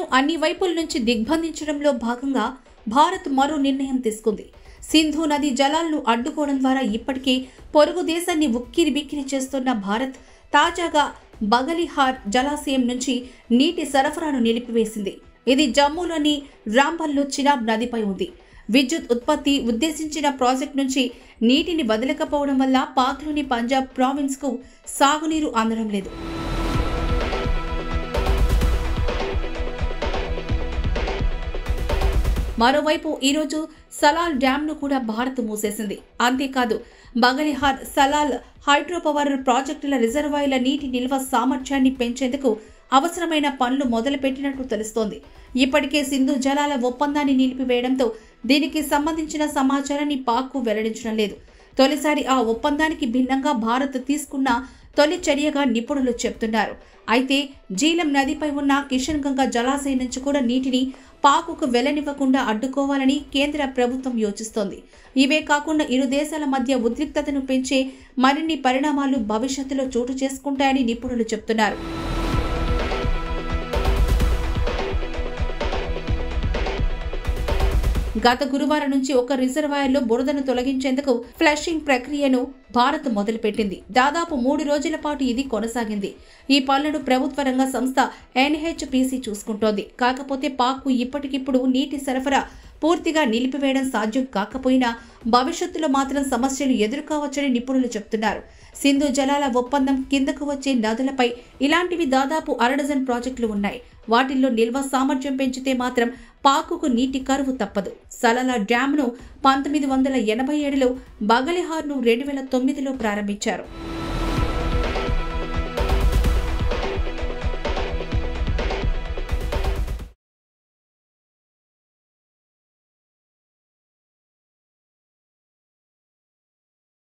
చైనాను అన్ని వైపుల నుంచి దిగ్బంధించడంలో భాగంగా భారత్ మరో నిర్ణయం తీసుకుంది. సింధు నది జలాలను అడ్డుకోవడం ద్వారా ఇప్పటికే పొరుగు దేశాన్ని ఉక్కిరిబిక్కిరి చేస్తున్న భారత్ తాజాగా బగలిహార్ జలాశయం నుంచి నీటి సరఫరాను నిలిపివేసింది. ఇది జమ్మూలోని రాంబన్లో చినాబ్ నదిపై ఉంది. విద్యుత్ ఉత్పత్తి ఉద్దేశించిన ప్రాజెక్టు నుంచి నీటిని వదలకపోవడం వల్ల పాక్లోని పంజాబ్ ప్రావిన్స్కు సాగునీరు అందడం లేదు. మరోవైపు ఈరోజు సలాల్ డ్యాంను కూడా భారత్ మూసేసింది. అంతేకాదు బగలిహార్, సలాల్ హైడ్రో పవర్ ప్రాజెక్టుల రిజర్వాయర్ల నీటి నిల్వ సామర్థ్యాన్ని పెంచేందుకు అవసరమైన పనులు మొదలుపెట్టినట్టు తెలుస్తోంది. ఇప్పటికే సింధు జలాల ఒప్పందాన్ని నిలిపివేయడంతో దీనికి సంబంధించిన సమాచారాన్ని పాక్కు వెల్లడించడం లేదు. తొలిసారి ఆ ఒప్పందానికి భిన్నంగా భారత్ తీసుకున్న తొలి చర్యగా నిపుణులు చెబుతున్నారు. అయితే జీలం నదిపై ఉన్న కిషన్ గంగా జలాశయం నుంచి కూడా నీటిని పాకుకు వెళ్లనివ్వకుండా అడ్డుకోవాలని కేంద్ర ప్రభుత్వం యోచిస్తోంది. ఇవే కాకుండా ఇరు దేశాల మధ్య ఉద్రిక్తతను పెంచే మరిన్ని పరిణామాలు భవిష్యత్తులో చోటు చేసుకుంటాయని నిపుణులు చెబుతున్నారు. గత గురువారం నుంచి ఒక రిజర్వాయర్లో బురదను తొలగించేందుకు ఫ్లషింగ్ ప్రక్రియను భారత్ మొదలుపెట్టింది. దాదాపు 3 రోజుల పాటు ఇది కొనసాగింది. ఈ పనులను ప్రభుత్వ రంగ సంస్థ NHPC చూసుకుంటోంది. కాకపోతే పాక్కు ఇప్పటికిప్పుడు నీటి సరఫరా పూర్తిగా నిలిపివేయడం సాధ్యం కాకపోయినా భవిష్యత్తులో మాత్రం సమస్యలు ఎదుర్కోవచ్చని నిపుణులు చెబుతున్నారు. సింధు జలాల ఒప్పందం కిందకు వచ్చే నదులపై ఇలాంటివి దాదాపు 1 డజన్ ప్రాజెక్టులు ఉన్నాయి. వాటిల్లో నిల్వ సామర్థ్యం పెంచితే మాత్రం పాకుకు నీటి కరువు తప్పదు. సలాల డ్యాంను 1987లో, బగలిహార్ను 2009లో ప్రారంభించారు.